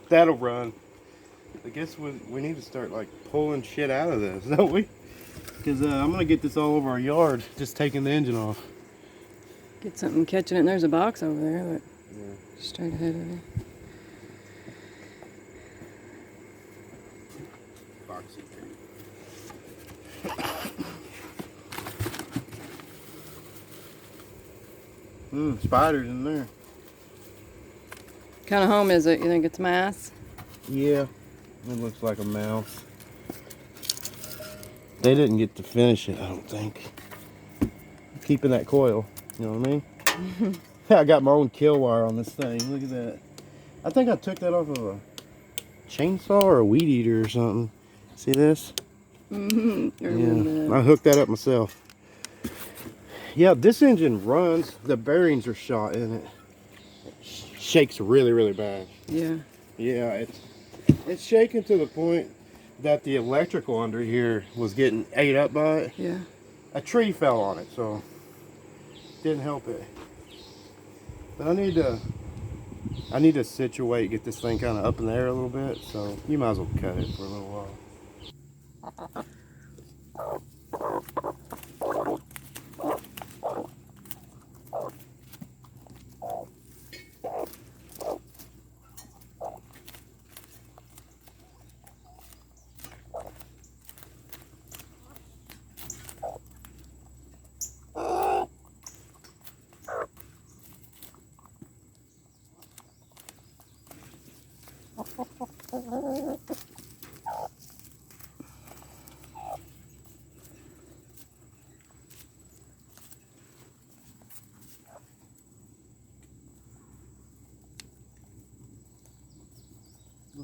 That'll run. I guess we need to start like pulling shit out of this, don't we? Because I'm gonna get this all over our yard, just taking the engine off. Get something catching it, and there's a box over there. Look, Yeah. straight ahead of you. Boxy tape. Spiders in there. What kind of home is it? You think it's mice? Yeah, it looks like a mouse. They didn't get to finish it, I don't think. Keeping that coil, you know what I mean? I got my own kill wire on this thing. Look at that. I think I took that off of a chainsaw or a weed eater or something. See this? Yeah, I hooked that up myself. Yeah, this engine runs. The bearings are shot in it. It shakes really, really bad. Yeah. Yeah, it's shaking to the point that the electrical under here was getting ate up by it. Yeah. A tree fell on it, so didn't help it. But I need to situate, get this thing kind of up in the air a little bit, so you might as well cut it for a little while.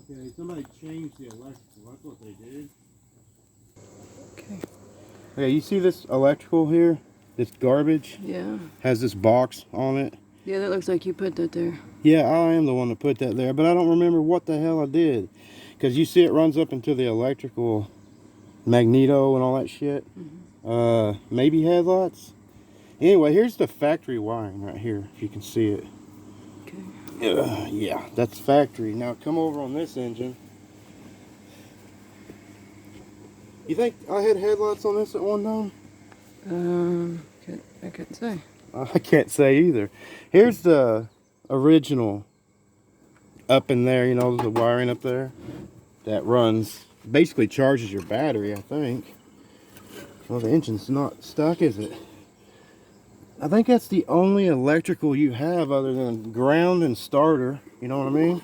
Okay, somebody changed the electrical. That's what they did. Okay. Okay, you see this electrical here? This garbage? Yeah. Has this box on it. Yeah, that looks like you put that there. Yeah, I am the one that put that there, but I don't remember what the hell I did. Because you see it runs up into the electrical magneto and all that shit. Maybe headlights. Anyway, here's the factory wiring right here, if you can see it. Okay. Yeah, that's factory. Now come over on this engine. You think I had headlights on this at one time? I couldn't say. I can't say either. Here's the original up in there, you know, the wiring up there that runs, basically charges your battery, I think. Well, the engine's not stuck, is it? I think that's the only electrical you have other than ground and starter, you know what I mean?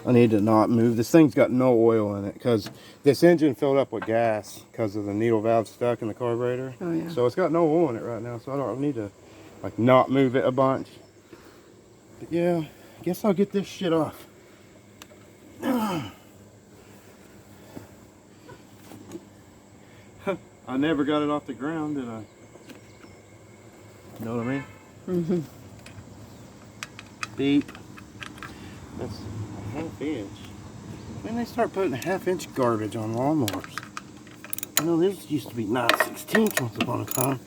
I need to not move. This thing's got no oil in it because this engine filled up with gas because of the needle valve stuck in the carburetor. Oh, yeah. So it's got no oil in it right now, so I don't need to like not move it a bunch. But yeah, I guess I'll get this shit off. I never got it off the ground, did I? You know what I mean? Mm-hmm. Beep. That's a half-inch. When they start putting half-inch garbage on lawnmowers? You know, this used to be 9/16 once upon a time.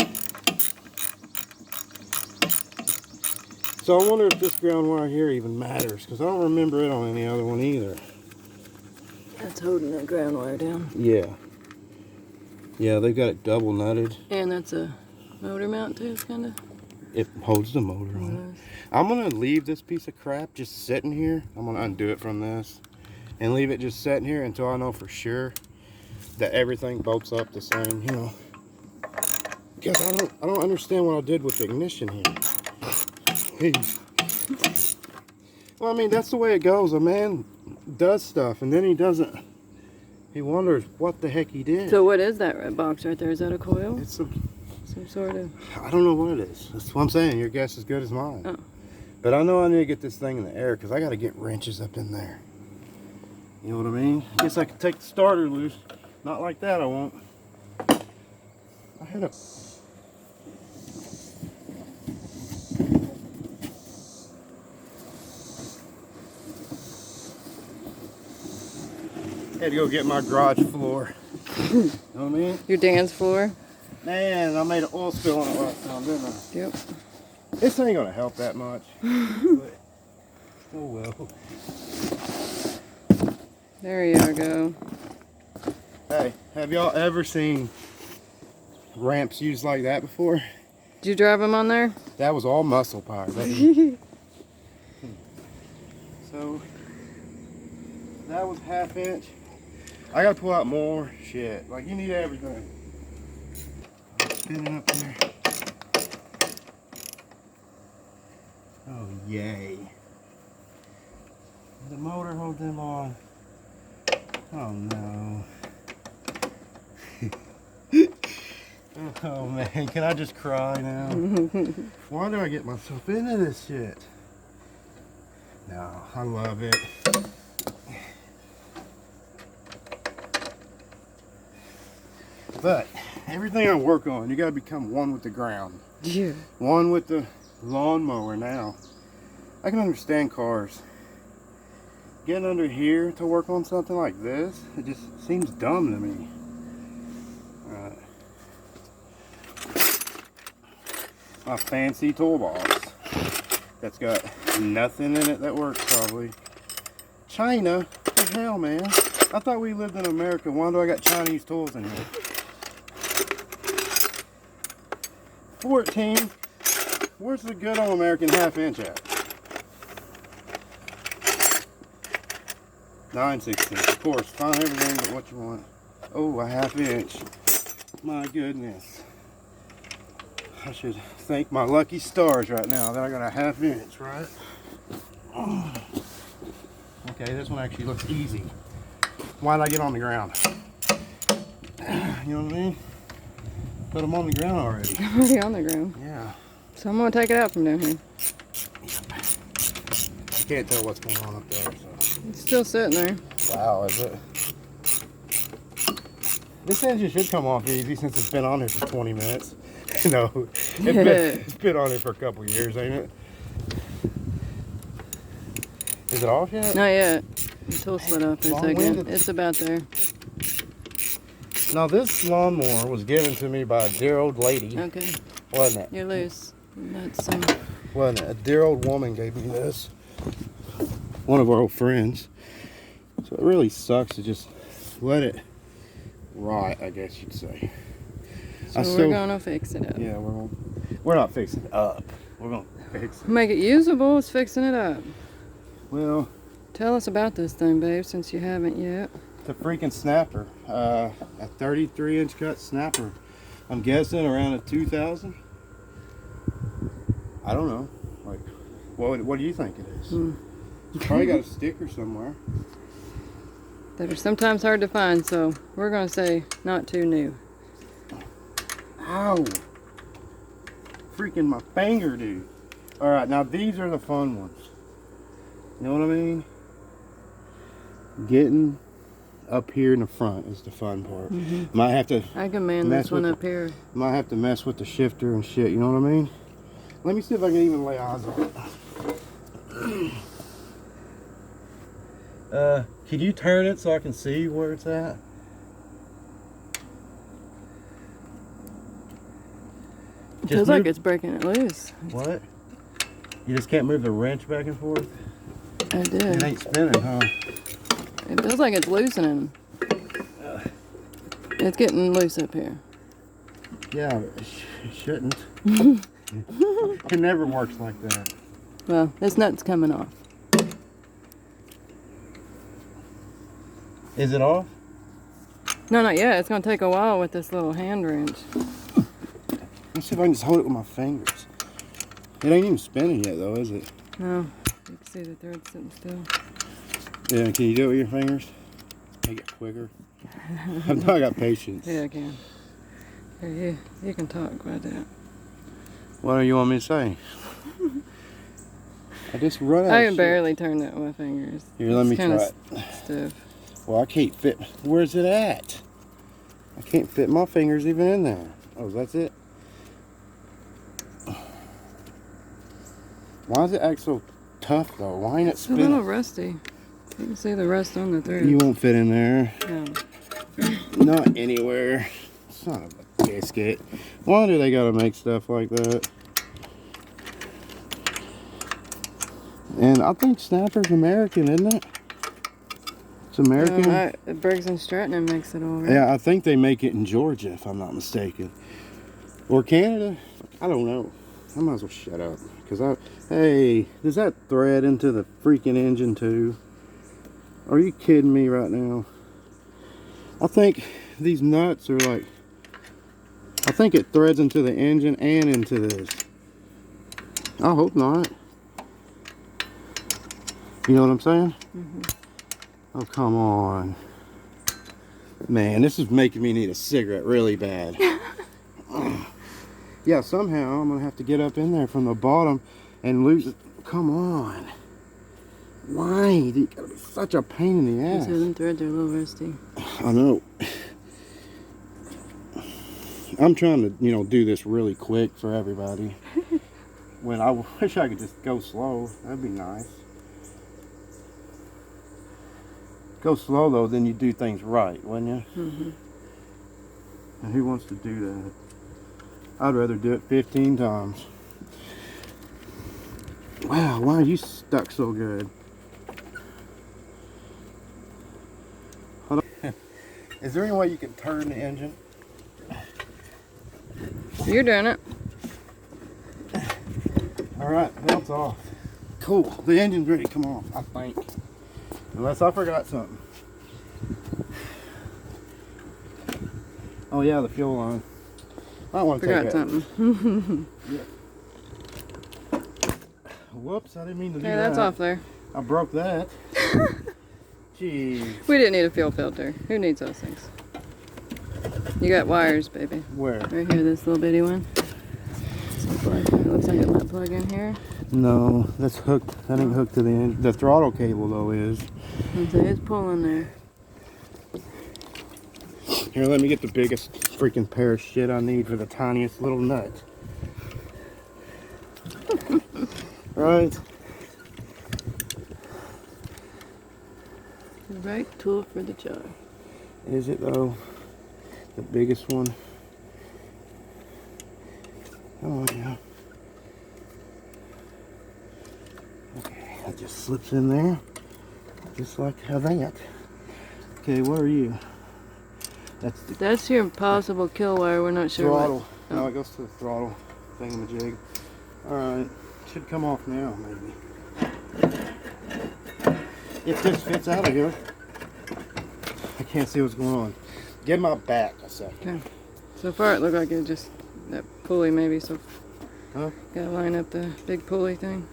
So I wonder if this ground wire here even matters, because I don't remember it on any other one either. That's holding that ground wire down. Yeah. Yeah, they've got it double nutted. And that's a motor mount too, kind of. It holds the motor on it. I'm going to leave this piece of crap just sitting here. I'm going to undo it from this and leave it just sitting here until I know for sure that everything bolts up the same, you know. Because I don't understand what I did with the ignition here. Well, I mean, that's the way it goes. A man does stuff and then he doesn't. He wonders what the heck he did. So what is that red box right there? Is that a coil? It's Some sort of... I don't know what it is. That's what I'm saying. Your guess is as good as mine. Oh. But I know I need to get this thing in the air because I got to get wrenches up in there. You know what I mean? Guess I could take the starter loose. Not like that, I won't. I had a... Had to go get my garage floor. You know what I mean? Your dance floor? Man, I made an oil spill on it last time, didn't I? Yep. This ain't gonna help that much. But, oh well. There you go. Hey, have y'all ever seen ramps used like that before? Did you drive them on there? That was all muscle power, baby. So that was 1/2 inch. I gotta pull out more shit. Like, you need everything. Spinning up there. Oh yay. The motor holds them on. Oh no. Oh man, can I just cry now? Why do I get myself into this shit? No, I love it. But everything I work on, you gotta become one with the ground. Yeah. One with the lawnmower now. I can understand cars. Getting under here to work on something like this, it just seems dumb to me. Alright. My fancy toolbox that's got nothing in it that works probably. China? What the hell, man? I thought we lived in America. Why do I got Chinese tools in here? 14. Where's the good old American 1/2 inch at? 9/16. Of course, find everything but what you want. Oh, a 1/2 inch. My goodness. I should thank my lucky stars right now that I got a 1/2 inch, right? Oh. Okay, this one actually looks easy. Why did I get on the ground? You know what I mean? Put them on the ground already. I'm already on the ground. Yeah. So I'm going to take it out from down here. I can't tell what's going on up there. So. It's still sitting there. Wow, is it? This engine should come off easy since it's been on here for 20 minutes. No, it's been on here for a couple years, ain't it? Is it off yet? Not yet. The tool slid up for a second. It's about there. Now this lawnmower was given to me by a dear old lady. Okay. Wasn't it? You're loose. That's Wasn't it? A dear old woman gave me this. One of our old friends. So it really sucks to just let it rot, I guess you'd say. So we're gonna fix it up. Yeah, we're not fixing it up. We're gonna fix it. Make it usable. It's fixing it up. Well, tell us about this thing, babe, since you haven't yet. It's a freaking snapper. A 33-inch cut snapper. I'm guessing around a 2000. I don't know. Like, what do you think it is? It's probably got a sticker somewhere. That are sometimes hard to find, so we're gonna say not too new. Ow! Freaking my finger, dude. Alright, now these are the fun ones. You know what I mean? Getting up here in the front is the fun part. Might have to. I can man this one up here. Might have to mess with the shifter and shit, you know what I mean? Let me see if I can even lay eyes on it. Can you turn it so I can see where it's at? It feels like it's breaking it loose. What? You just can't move the wrench back and forth? I did. It ain't spinning, huh? It feels like it's loosening. It's getting loose up here. Yeah, it shouldn't. It never works like that. Well, this nut's coming off. Is it off? No, not yet. It's going to take a while with this little hand wrench. Let's see if I can just hold it with my fingers. It ain't even spinning yet, though, is it? No. You can see the thread sitting still. Yeah, can you do it with your fingers? Make it quicker. I got patience. Yeah, I can. Here, you can talk about that. What do you want me to say? I just run out I of can shit. barely turn that with my fingers. Here, let me It's kinda try it. stiff. Well, I can't fit. Where's it at? I can't fit my fingers even in there. Oh, that's it? Why does it act so tough, though? Why ain't it It's a little spinning? rusty. You can see the rust on the thread. You won't fit in there. No. Not anywhere. Son of a biscuit. Why do they gotta make stuff like that? And I think Snapper's American, isn't it? It's American. Briggs and Stratton makes it all right. Yeah, I think they make it in Georgia, if I'm not mistaken. Or Canada. I don't know. I might as well shut up. Hey, does that thread into the freaking engine too? Are you kidding me right now? I think these nuts are like, I think it threads into the engine and into this. I hope not. You know what I'm saying? Mm-hmm. Oh, come on. Man, this is making me need a cigarette really bad. Yeah, somehow I'm going to have to get up in there from the bottom and lose it. Come on. Why? You gotta be such a pain in the ass. Them threads are a little rusty. I know. I'm trying to, you know, do this really quick for everybody. When I wish I could just go slow. That'd be nice. Go slow though, then you do things right, wouldn't you? Mm-hmm. And who wants to do that? I'd rather do it 15 times. Wow, why are you stuck so good? Hold on. Is there any way you can turn the engine? You're doing it. Alright, belt's off. Cool, the engine's ready to come off, I think. Unless I forgot something. Oh yeah, the fuel line. I don't want to take Forgot that. something. Yeah. Whoops, I didn't mean to do that. Okay, that's off there. I broke that. Jeez. We didn't need a fuel filter. Who needs those things? You got wires, baby. Where? Right here, this little bitty one. It looks like it might plug in here. No, that's hooked. That ain't hooked to the engine. The throttle cable though is. It's pulling there. Here, let me get the biggest freaking pair of shit I need for the tiniest little nut. Right. The right tool for the job. Is it though? The biggest one? Oh yeah. Okay, that just slips in there. Just like that. Okay, what are you? That's your possible kill wire. We're not sure Throttle. what. No, it goes to the throttle thingamajig. Alright. Should come off now, maybe. If this fits out of here. I can't see what's going on. Get my back a second. Okay. So far it looked like it just, that pulley maybe, so. Huh? Gotta line up the big pulley thing.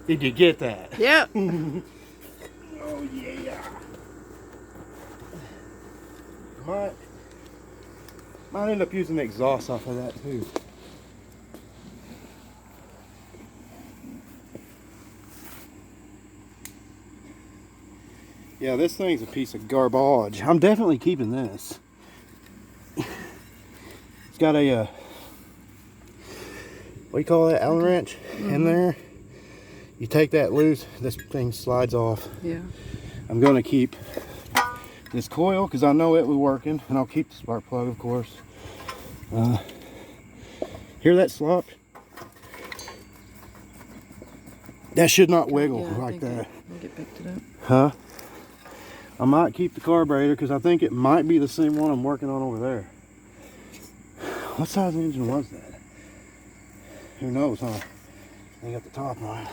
Did you get that? Yep. Oh yeah. Might end up using the exhaust off of that too. Yeah, this thing's a piece of garbage. I'm definitely keeping this. It's got a what do you call that, Allen wrench in there. You take that loose, this thing slides off. Yeah. I'm going to keep this coil because I know it was working, and I'll keep the spark plug, of course. Hear that slop? That should not wiggle like that. I think it picked it up. Huh? I might keep the carburetor because I think it might be the same one I'm working on over there. What size engine was that? Who knows, huh? I got the top on.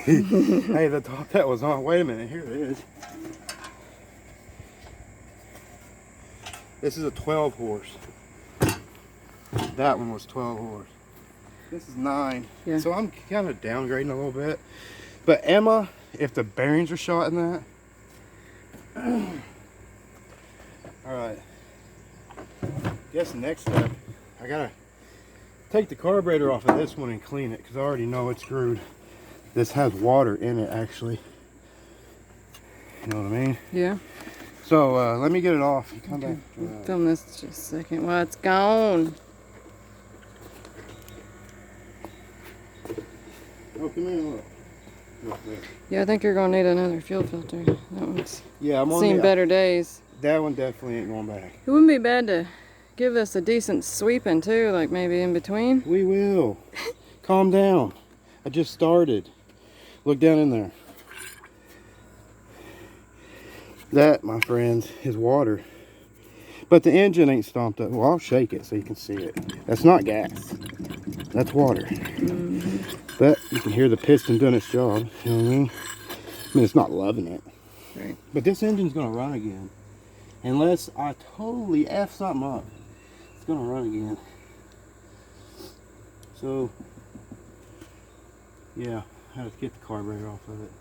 Hey, the top that was on. Wait a minute, here it is. This is a 12 horse. That one was 12 horse. This is 9. Yeah. So I'm kind of downgrading a little bit. But Emma, if the bearings are shot in that. Alright. Guess next step, I gotta take the carburetor off of this one and clean it because I already know it's screwed. This has water in it actually. You know what I mean? Yeah. So let me get it off. You come back. Film this just a second while it's gone. Oh, come here, look. Yeah, I think you're gonna need another fuel filter. That one's Yeah, I'm on seen the, better days. That one definitely ain't going back. It wouldn't be bad to give us a decent sweeping too, like maybe in between. We will. Calm down. I just started. Look down in there. That, my friends, is water. But the engine ain't stomped up. Well, I'll shake it so you can see it. That's not gas. That's water. Mm-hmm. But you can hear the piston doing its job. You know what I mean? I mean, it's not loving it. Right. But this engine's going to run again. Unless I totally F something up. It's going to run again. So, yeah, I have to get the carburetor off of it.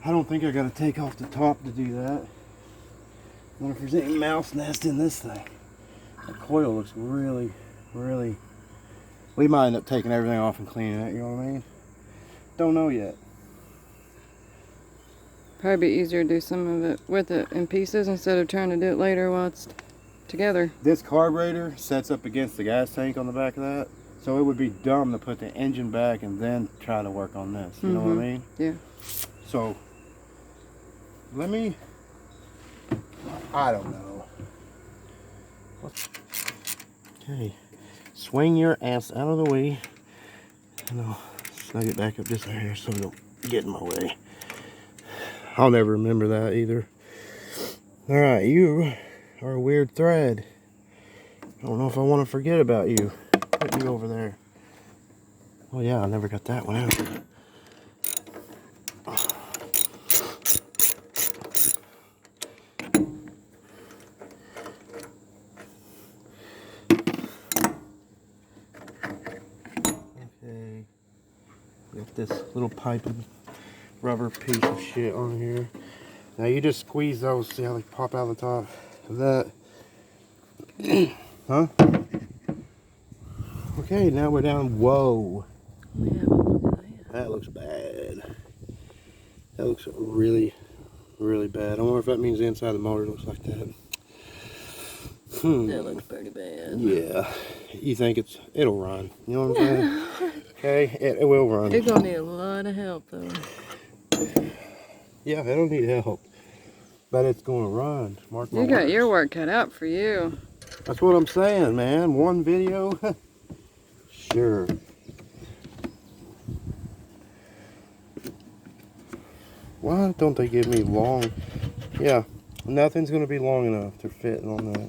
I don't think I got to take off the top to do that. I wonder if there's any mouse nest in this thing. The coil looks really, really... We might end up taking everything off and cleaning it, you know what I mean? Don't know yet. Probably be easier to do some of it with it in pieces instead of trying to do it later while it's together. This carburetor sets up against the gas tank on the back of that. So it would be dumb to put the engine back and then try to work on this. You know what I mean? Yeah. So, let me... I don't know. Okay. Swing your ass out of the way. And I'll snug it back up just right here so it don't get in my way. I'll never remember that either. Alright, you are a weird thread. I don't know if I want to forget about you. Put you over there. Oh yeah, I never got that one out. Okay. Got this little pipe and rubber piece of shit on here. Now you just squeeze those, see how they pop out of the top of that. Huh? Okay, now we're down. Whoa. Yeah, look at That looks bad. That looks really, really bad. I wonder if that means the inside of the motor looks like that. that looks pretty bad. Yeah. You think it'll run. You know what I'm saying? Okay, it will run. It's gonna need a lot of help though. Yeah, it'll need help. But it's gonna run. Mark my You got words. your work cut out for you. That's what I'm saying, man. One video. Sure. Why don't they give me long? Yeah, nothing's gonna be long enough to fit on that.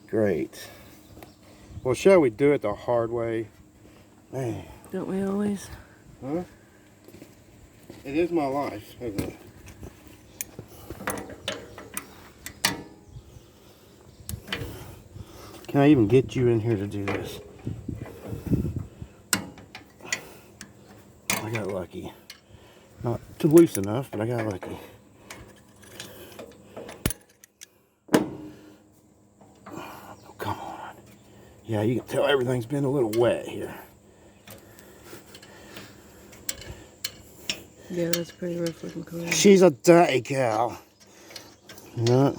Great. Well, shall we do it the hard way? Man. Don't we always? Huh? It is my life, isn't it? Can I even get you in here to do this? I got lucky. Not too loose enough, but I got lucky. Oh, come on. Yeah, you can tell everything's been a little wet here. Yeah, that's pretty rough looking coil. She's a dirty cow. Not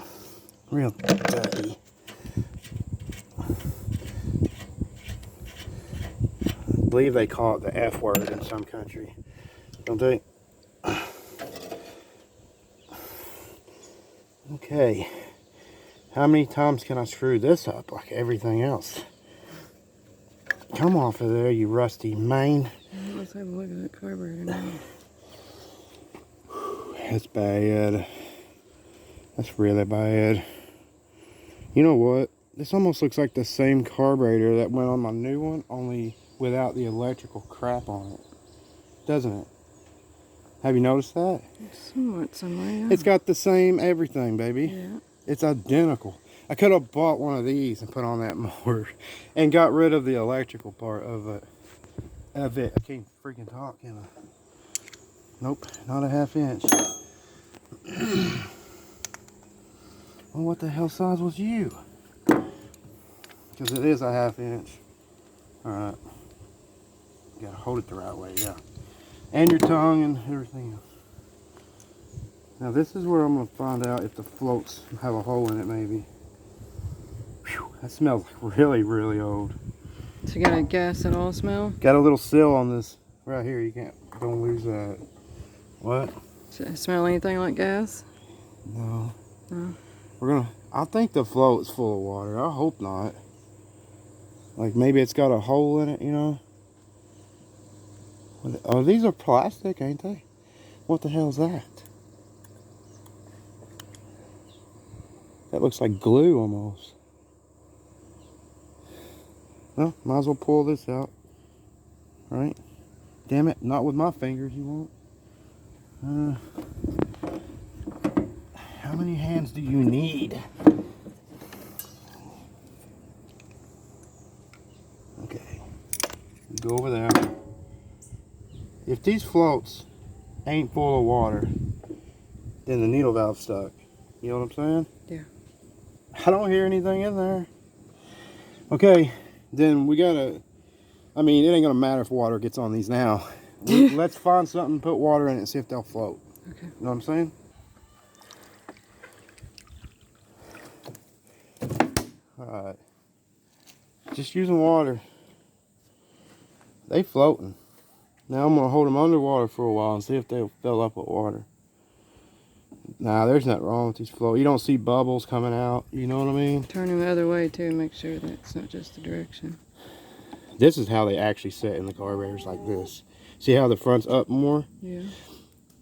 real dirty. I believe they call it the F word in some country. Don't they? Okay. How many times can I screw this up like everything else? Come off of there, you rusty mane. Let's have a look at that carburetor now. That's bad. That's really bad. You know what? This almost looks like the same carburetor that went on my new one, only without the electrical crap on it. Doesn't it? Have you noticed that? Somewhat somewhere, yeah. It's got the same everything, baby. Yeah. It's identical. I could have bought one of these and put on that mower and got rid of the electrical part of it. I can't freaking talk, can I? Nope, not a 1/2 inch. Well, what the hell size was you? Because it is a 1/2 inch. Alright. You gotta hold it the right way, yeah. And your tongue and everything else. Now this is where I'm gonna find out if the floats have a hole in it, maybe. Whew, that smells really, really old. So you got a gas at all smell? Got a little seal on this right here. You don't lose that. What? Does it smell anything like gas? No. No. I think the float's full of water. I hope not. Like maybe it's got a hole in it, you know? Oh, these are plastic, ain't they? What the hell's that? That looks like glue almost. Well, might as well pull this out. Right? Damn it, not with my fingers, you won't. How many hands do you need? Okay. Go over there. If these floats ain't full of water, then the needle valve's stuck. You know what I'm saying? Yeah. I don't hear anything in there. Okay, then we gotta, I mean, it ain't gonna matter if water gets on these now. Let's find something, put water in it, and see if they'll float. Okay. You know what I'm saying? Alright. Just using water. They floating. Now I'm gonna hold them underwater for a while and see if they'll fill up with water. Nah, there's nothing wrong with these floats. You don't see bubbles coming out. You know what I mean? Turn them the other way too. Make sure that it's not just the direction. This is how they actually sit in the carburetors, like this. See how the front's up more? Yeah.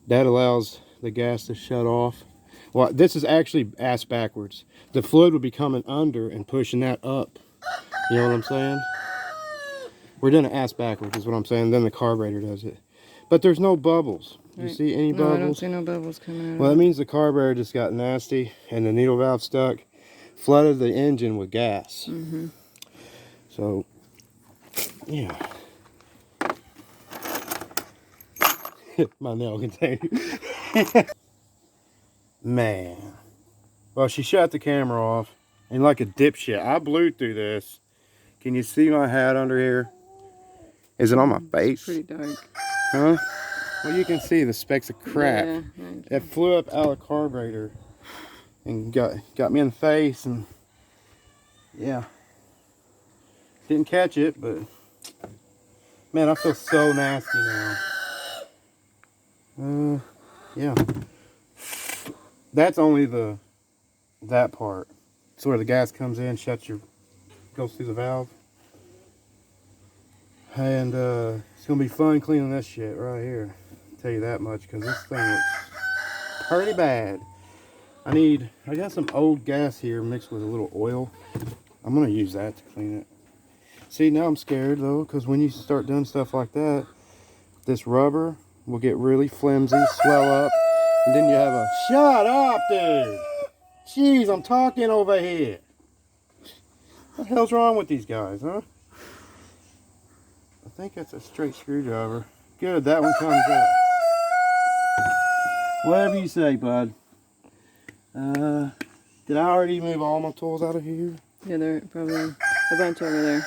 That allows the gas to shut off. Well, this is actually ass backwards. The fluid would be coming under and pushing that up. You know what I'm saying? We're doing it ass backwards is what I'm saying. Then the carburetor does it. But there's no bubbles. You Right. see any No, bubbles? I don't see no bubbles coming out. Well, that of it. means the carburetor just got nasty and the needle valve stuck. Flooded the engine with gas. Mm-hmm. So, yeah. My nail container. Man. Well, she shut the camera off. And like a dipshit, I blew through this. Can you see my hat under here? Is it on my face? It's pretty dark. Huh? Well, you can see the specks of crap. Yeah. It flew up out of the carburetor and got me in the face, and yeah, didn't catch it, but man, I feel so nasty now. Yeah, that's only that part. It's where the gas comes in, goes through the valve, and it's gonna be fun cleaning this shit right here. I'll tell you that much, because this thing looks pretty bad. I got some old gas here mixed with a little oil. I'm gonna use that to clean it. See, now I'm scared though, because when you start doing stuff like that, this rubber will get really flimsy, swell up, and then you have a, shut up, dude. Jeez, I'm talking over here. What the hell's wrong with these guys, huh? I think that's a straight screwdriver. Good, that one comes up. Whatever you say, bud. Did I already move all my tools out of here? Yeah, there probably a bunch over there.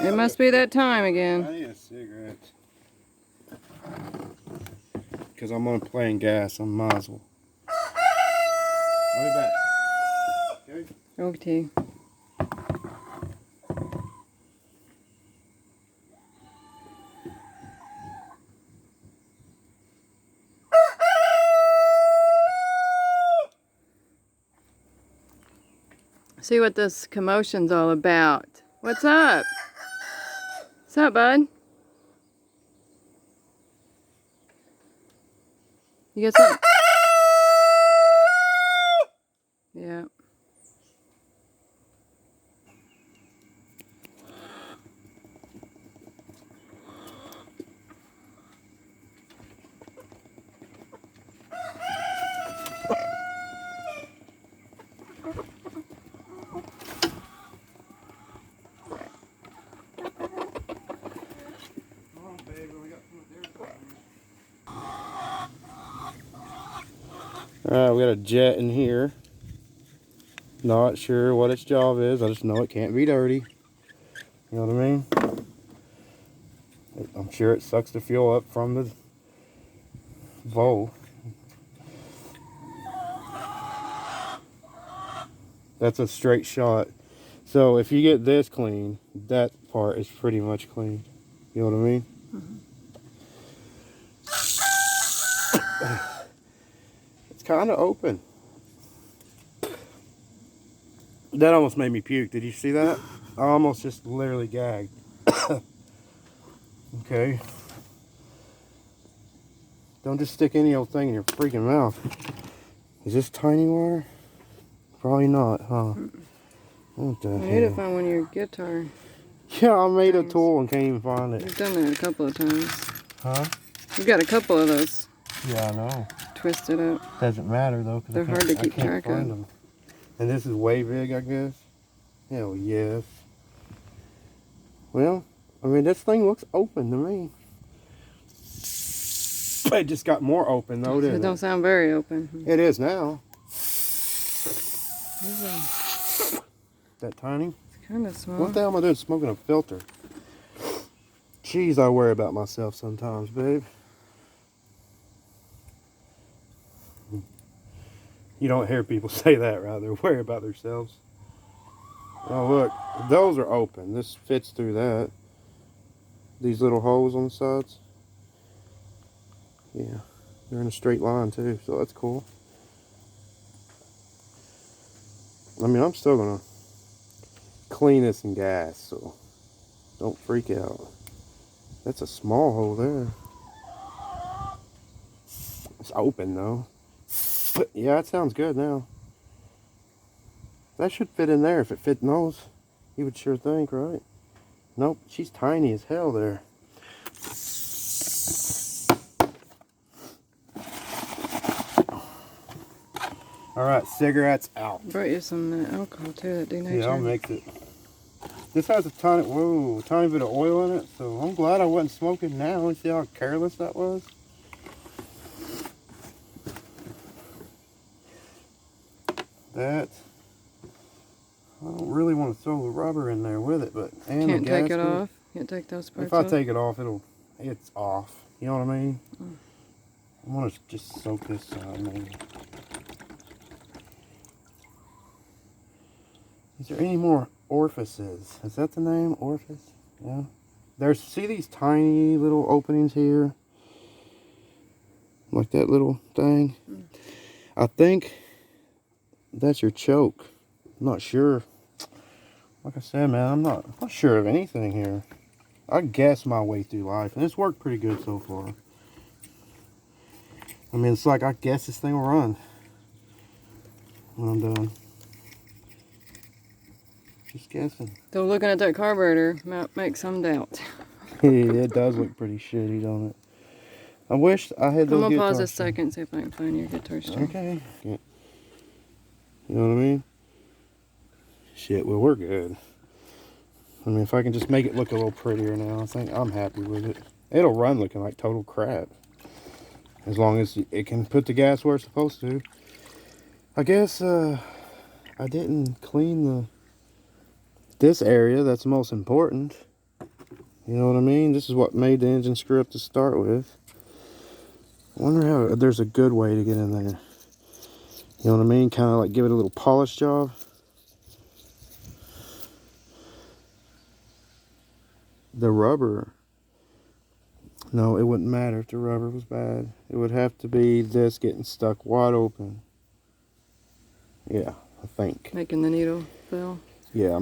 It must be that time I again. need a cigarette. Because I'm on playing gas, I might as well. I'll be back. Okay? Okay. See what this commotion's all about. What's up? What's up, bud? You got something? Yeah. Alright, we got a jet in here. Not sure what its job is. I just know it can't be dirty. You know what I mean? I'm sure it sucks the fuel up from the bowl. That's a straight shot. So if you get this clean, that part is pretty much clean. You know what I mean? kind of open. That almost made me puke. Did you see that? I almost just literally gagged. Okay. Don't just stick any old thing in your freaking mouth. Is this tiny wire? Probably not, huh? What the You hell? need to find one of your guitar. Yeah, I made a things. tool and can't even find it. You've done that a couple of times. Huh? You've got a couple of those Yeah, I know. twisted up. Doesn't matter though, because They're hard to keep track of. them. And this is way big, I guess. Hell yes. Well, I mean, this thing looks open to me. It just got more open though, didn't It it? don't sound very open. It is now. That tiny? It's kind of small. What the hell am I doing smoking a filter? Jeez, I worry about myself sometimes, babe. You don't hear people say that, rather. Worry about themselves. Oh, look. Those are open. This fits through that. These little holes on the sides. Yeah. They're in a straight line, too, so that's cool. I mean, I'm still going to clean this in gas, so don't freak out. That's a small hole there. It's open, though. Yeah, that sounds good now. That should fit in there. If it fit in those, you would sure think, right? Nope, she's tiny as hell there. Alright, cigarettes out. Brought you some alcohol too, that denatured. Yeah, I'll mix it. This has a tiny bit of oil in it, so I'm glad I wasn't smoking now. You see how careless that was? That, I don't really want to throw the rubber in there with it, but and Can't the take it gasket. off. Can't take those parts If I off. take it off, it's off. You know what I mean? I want to just soak this side, maybe. Is there any more orifices? Is that the name? Orifice? Yeah. See these tiny little openings here? Like that little thing? I think that's your choke. I'm not sure. Like I said, man, I'm not sure of anything here. I guess my way through life, and it's worked pretty good so far. I mean, it's like I guess this thing will run when I'm done. Just guessing. Though looking at that carburetor might make some doubt. It does look pretty shitty, don't it? I wish I had those I'm gonna guitar pause a strings. second, see if I can find your guitar string. Okay. You know what I mean? Shit, well, we're good. I mean, if I can just make it look a little prettier now, I think I'm happy with it. It'll run looking like total crap. As long as it can put the gas where it's supposed to. I guess I didn't clean this area. That's the most important. You know what I mean? This is what made the engine screw up to start with. I wonder how there's a good way to get in there. You know what I mean? Kind of like give it a little polish job. The rubber. No, it wouldn't matter if the rubber was bad. It would have to be this getting stuck wide open. Yeah, I think. Making the needle fill. Yeah,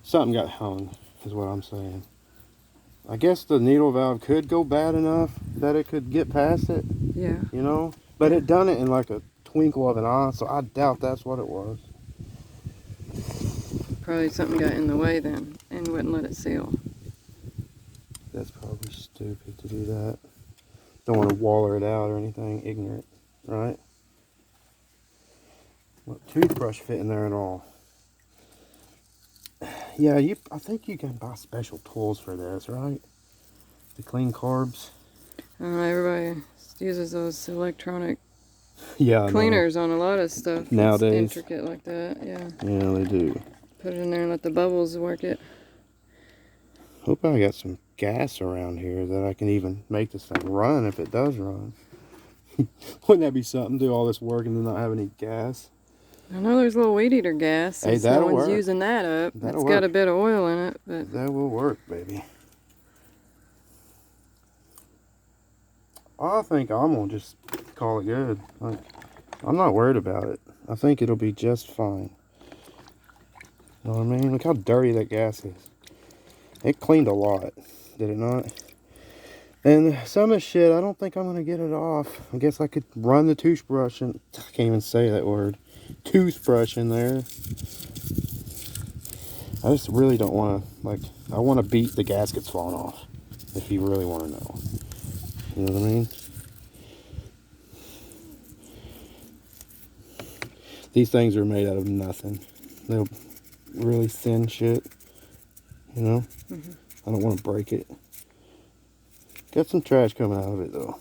something got hung, is what I'm saying. I guess the needle valve could go bad enough that it could get past it. Yeah. You know? But it done it in like a twinkle of an eye, so I doubt that's what it was. Probably something got in the way then and wouldn't let it seal. That's probably stupid to do that. Don't want to waller it out or anything ignorant, right? What toothbrush fit in there at all? Yeah, I think you can buy special tools for this, right? To clean carbs. Everybody uses those electronic Yeah, cleaners on a lot of stuff. Nowadays. It's intricate like that, yeah. Yeah, they do. Put it in there and let the bubbles work it. Hope I got some gas around here that I can even make this thing run if it does run. Wouldn't that be something? Do all this work and then not have any gas? I know there's a little weed eater gas. Hey, No that'll one's work. using that up. That'll It's got a work. bit of oil in it, but That will work, baby. I think I'm gonna just call it good. Like, I'm not worried about it. I think it'll be just fine. You know what I mean? Look how dirty that gas is. It cleaned a lot, did it not? And some of this shit, I don't think I'm going to get it off. I guess I could run the toothbrush and... I can't even say that word. Toothbrush in there. I just really don't want to, like... I want to beat the gaskets falling off. If you really want to know. You know what I mean? These things are made out of nothing. They're really thin shit. You know? Mm-hmm. I don't want to break it. Got some trash coming out of it though.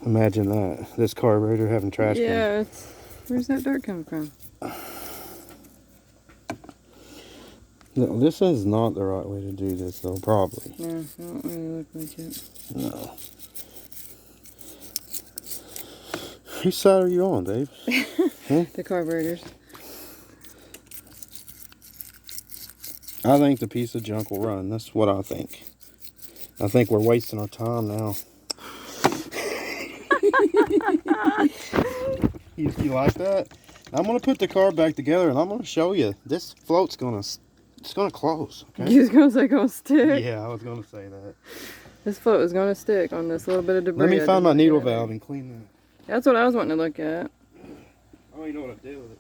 Imagine that. This carburetor having trash coming. Yeah, where's that dirt coming from? No, this is not the right way to do this though, probably. No, it don't really look like it. No. Whose side are you on, Dave? Huh? The carburetors. I think the piece of junk will run. That's what I think. I think we're wasting our time now. You like that? I'm gonna put the car back together and I'm gonna show you. This float's it's gonna close. Okay? You was gonna say gonna stick? Yeah, I was gonna say that. This float is gonna stick on this little bit of debris. Let me find my needle valve and clean that. That's what I was wanting to look at. I don't even know what I did with it.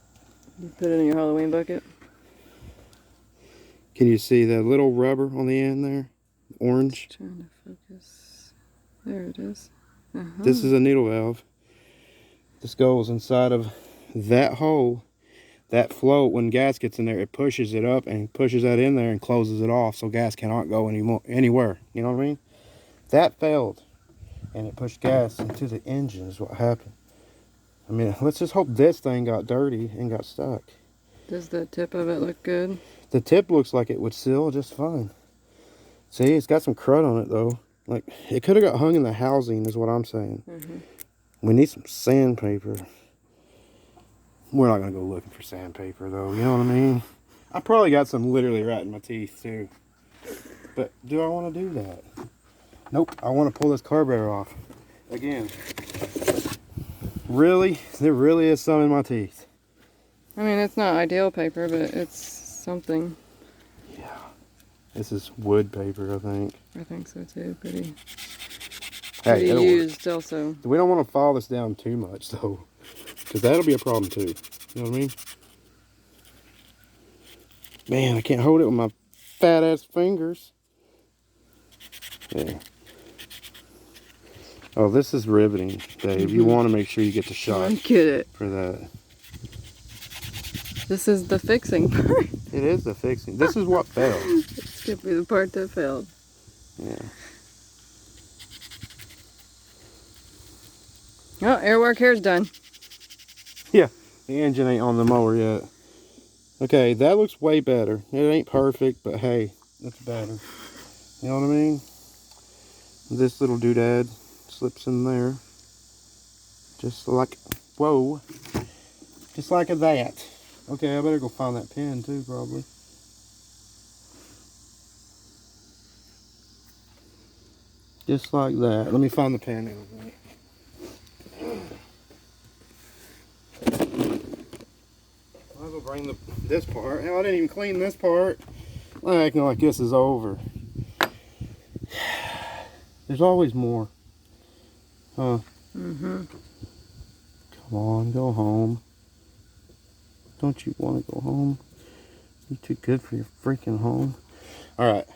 You put it in your Halloween bucket. Can you see that little rubber on the end there? Orange. Trying to focus. There it is. This is a needle valve. This goes inside of that hole. That float, when gas gets in there, it pushes it up and pushes that in there and closes it off so gas cannot go anywhere. You know what I mean? That failed. And it pushed gas into the engine is what happened. I mean, let's just hope this thing got dirty and got stuck. Does the tip of it look good? The tip looks like it would seal just fine. See, it's got some crud on it though. Like, it could have got hung in the housing is what I'm saying. We need some sandpaper. We're not going to go looking for sandpaper though, you know what I mean? I probably got some literally right in my teeth too. But do I want to do that? Nope, I want to pull this carburetor off. Again. Really? There really is some in my teeth. I mean, it's not ideal paper, but it's something. Yeah. This is wood paper, I think. I think so too. Pretty Hey, it'll used also. We don't want to file this down too much though. Because that'll be a problem too. You know what I mean? Man, I can't hold it with my fat ass fingers. Yeah. Oh, this is riveting, Dave. You want to make sure you get the shot Get it. for that. This is the fixing part. It is the fixing. This is what failed. This could be the part that failed. Yeah. Oh, air work here's done. Yeah, the engine ain't on the mower yet. Okay, that looks way better. It ain't perfect, but hey, it's better. You know what I mean? This little doodad slips in there. Just like, whoa. Just like that. Okay, I better go find that pin too, probably. Just like that. Let me find the pin. Might as well bring this part. Hell, I didn't even clean this part. I'm acting like this is over. There's always more. Huh? Come on, go home. Don't you want to go home? You're too good for your freaking home. Alright.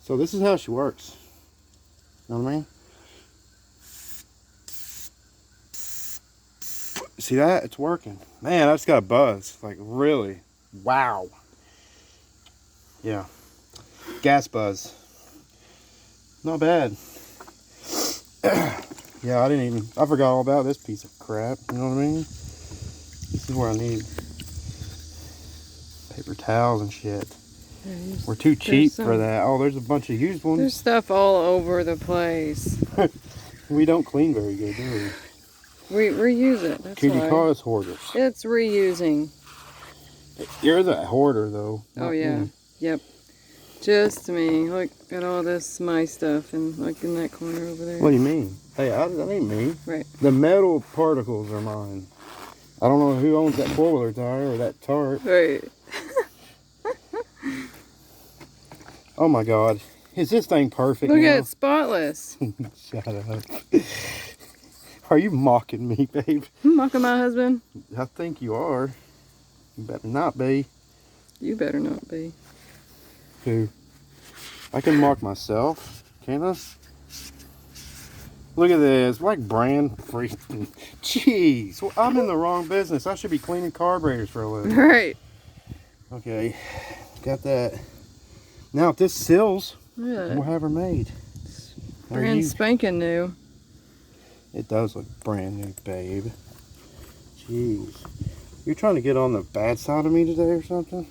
So this is how she works. You know what I mean? See that? It's working. Man, I just got a buzz. Like, really. Wow. Yeah. Gas buzz. Not bad. Yeah, I forgot all about this piece of crap. You know what I mean? This is where I need paper towels and shit. We're too cheap for that. Oh, there's a bunch of used ones. There's stuff all over the place. We don't clean very good, do we? We reuse it. That's Could you why. call us hoarders? It's reusing. You're the hoarder, though. Oh, yeah. Me. Yep. Just me. Look at all this my stuff and like in that corner over there. What do you mean? Hey, that ain't me. Right. The metal particles are mine. I don't know who owns that four-wheeler tire or that tarp. Right. Oh my God. Is this thing perfect Look now? at it, spotless. Shut up. Are you mocking me, babe? I'm mocking my husband. I think you are. You better not be. You better not be. Who? I can mock myself, can't I? Look at this, like brand free. Jeez, well, I'm in the wrong business. I should be cleaning carburetors for a living. Right. Okay, got that. Now if this seals, Look at we'll it. have her made. Brand spanking new. It does look brand new, babe. Jeez. You're trying to get on the bad side of me today or something?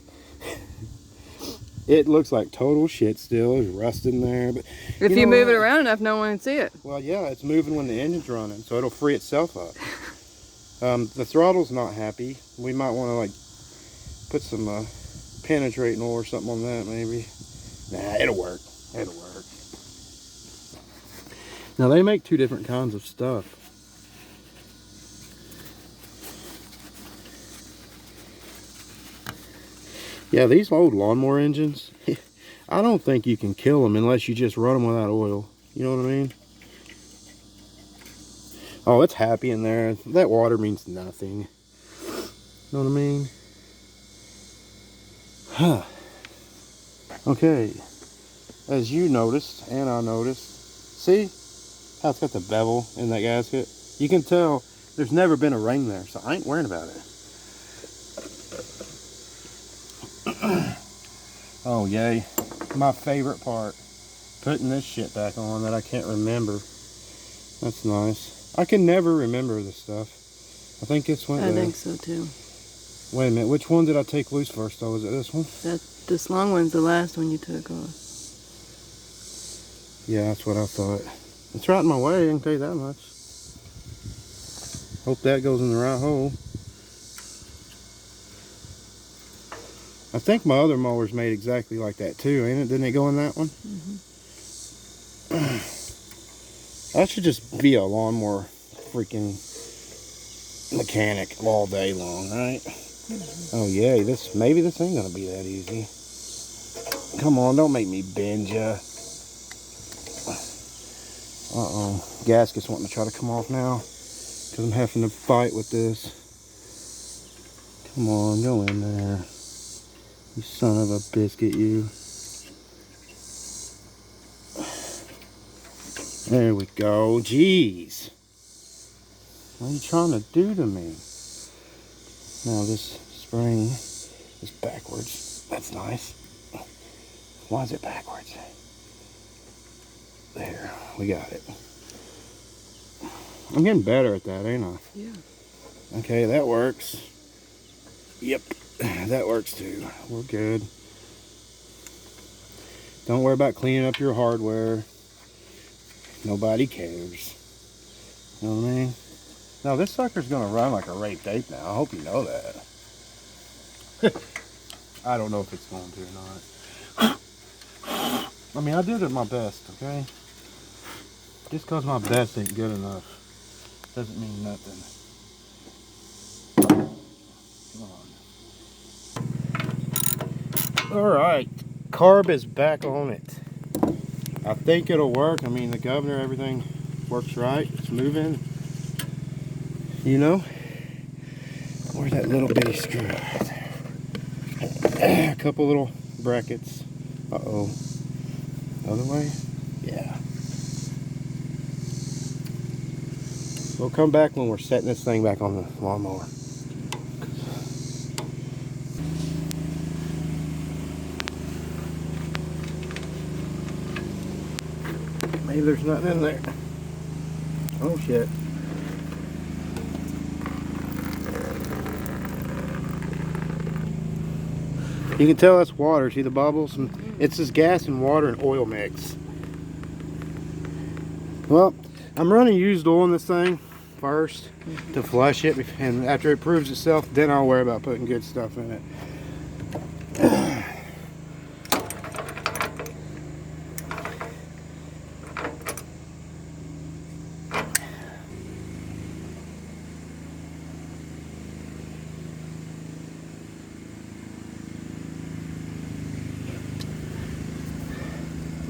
It looks like total shit still. There's rust in there. But If you move it around enough, no one can see it. Well, yeah, it's moving when the engine's running, so it'll free itself up. The throttle's not happy. We might want to like put some penetrating oil or something on that maybe. Nah, it'll work. It'll work. Now they make two different kinds of stuff. Yeah, these old lawnmower engines, I don't think you can kill them unless you just run them without oil. You know what I mean? Oh, it's happy in there. That water means nothing. You know what I mean? Huh. Okay. As you noticed, and I noticed, see how it's got the bevel in that gasket? You can tell there's never been a ring there, so I ain't worrying about it. Oh, yay. My favorite part. Putting this shit back on that I can't remember. That's nice. I can never remember this stuff. I think this went there. I think so too. Wait a minute. Which one did I take loose first though? Was it this one? This long one's the last one you took off. Yeah, that's what I thought. It's right in my way, I can tell you that much. Hope that goes in the right hole. I think my other mower's made exactly like that too, ain't it? Didn't it go in that one? Mm-hmm. I should just be a lawnmower freaking mechanic all day long, right? Mm-hmm. Oh yay, maybe this ain't gonna be that easy. Come on, don't make me bend ya. Uh-oh, gasket's wanting to try to come off now because I'm having to fight with this. Come on, go in there. You son of a biscuit, you. There we go. Jeez. What are you trying to do to me? Now this spring is backwards. That's nice. Why is it backwards? There, we got it. I'm getting better at that, ain't I? Yeah. Okay, that works. Yep. That works too. We're good. Don't worry about cleaning up your hardware. Nobody cares. You know what I mean? Now this sucker's gonna run like a raped ape now. I hope you know that. I don't know if it's going to or not. I mean, I did it my best, okay? Just because my best ain't good enough doesn't mean nothing. Come on. Alright, carb is back on it. I think it'll work. I mean, the governor, everything works right. It's moving. You know? Where's that little bitty screw? Right there. A couple little brackets. Uh-oh. Other way? Yeah. We'll come back when we're setting this thing back on the lawnmower. Maybe there's nothing in there. Oh shit. You can tell that's water. See the bubbles? And it's just gas and water and oil mix. Well, I'm running used oil in this thing first to flush it, and after it proves itself, then I'll worry about putting good stuff in it.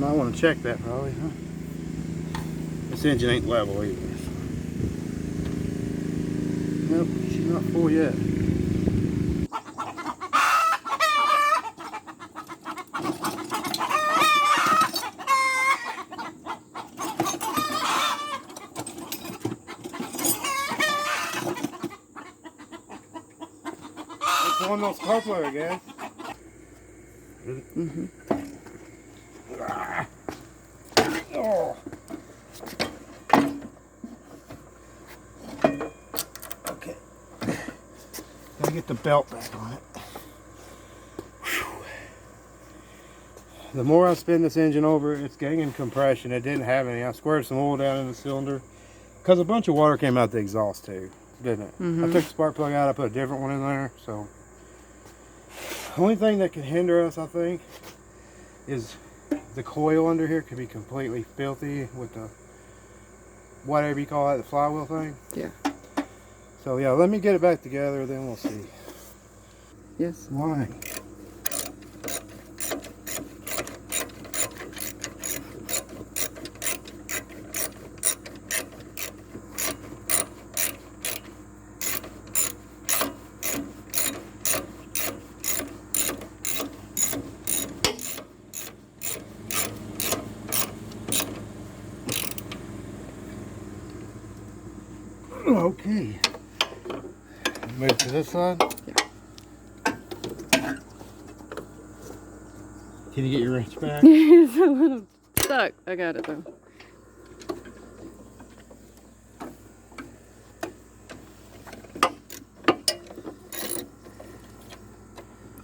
Might want to check that probably, huh? This engine ain't level either. Nope, she's not full yet. It's one of those carburetor again. Mm-hmm. Oh. Okay. Gotta get the belt back on it. Whew. The more I spin this engine over, it's gaining compression. It didn't have any. I squirted some oil down in the cylinder because a bunch of water came out the exhaust too, didn't it? Mm-hmm. I took the spark plug out. I put a different one in there. So the only thing that can hinder us, I think, is the coil under here could be completely filthy with the whatever you call it, the flywheel thing. Yeah. So yeah, let me get it back together, then we'll see. Yes. Why? Okay. Move to this side. Yeah. Can you get your wrench back? It's a little stuck. I got it though.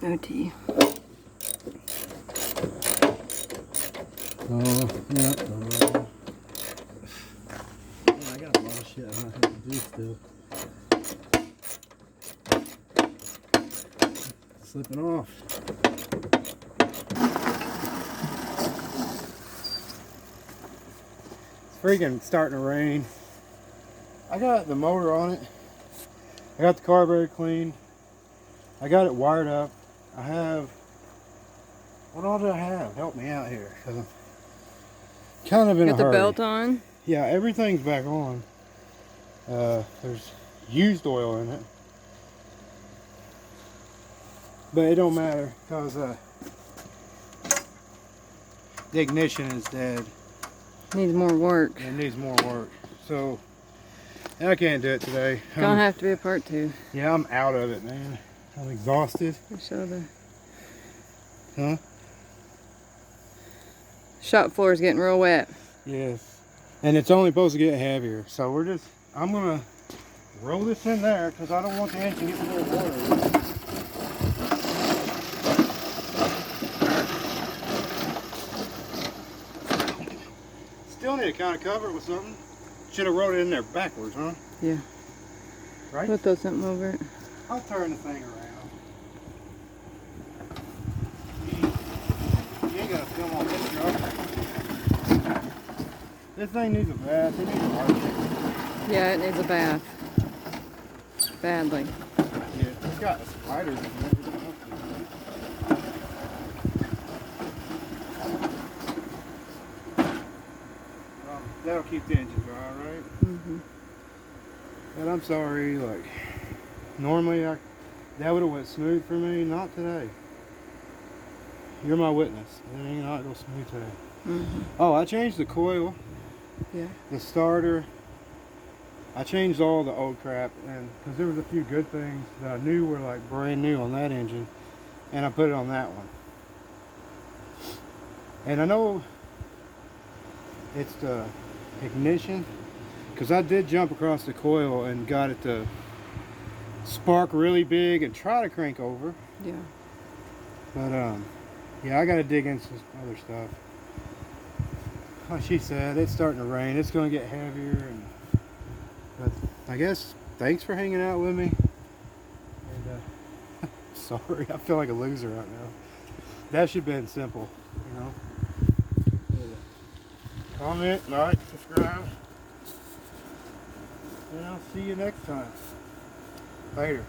OT. Oh, yeah. I got a lot of shit I have to do still. Slipping off. It's freaking starting to rain. I got the motor on it. I got the carburetor cleaned. I got it wired up. I have, what all do I have? Help me out here, because I'm kind of in a Got the hurry. belt on. Yeah, everything's back on. There's used oil in it. But it don't matter, because the ignition is dead. Needs more work. It needs more work. So, I can't do it today. Gonna have to be a part 2. Yeah, I'm out of it, man. I'm exhausted. Show the Huh? shop floor is getting real wet. Yes. And it's only supposed to get heavier. So I'm going to roll this in there because I don't want the engine getting full of water. Still need to kind of cover it with something. Should have rolled it in there backwards, huh? Yeah. Right? We'll throw something over it. I'll turn the thing around. You ain't got to film on this truck. This thing needs a bath. It needs a wash. Yeah, it needs a bath. Badly. Yeah, it's got spiders in it. That'll keep the engine dry, right? Mm-hmm. But I'm sorry, like, normally that would have went smooth for me, not today. You're my witness. It ain't not go smooth today. Mm-hmm. Oh, I changed the coil, Yeah. the starter. I changed all the old crap, and because there was a few good things that I knew were like brand new on that engine, and I put it on that one. And I know it's the ignition, because I did jump across the coil and got it to spark really big and try to crank over. Yeah. But yeah, I got to dig into some other stuff. Like she said, it's starting to rain. It's going to get heavier, but I guess thanks for hanging out with me. And sorry, I feel like a loser right now. That should have been simple, you know. Comment, like, subscribe, and I'll see you next time. Later.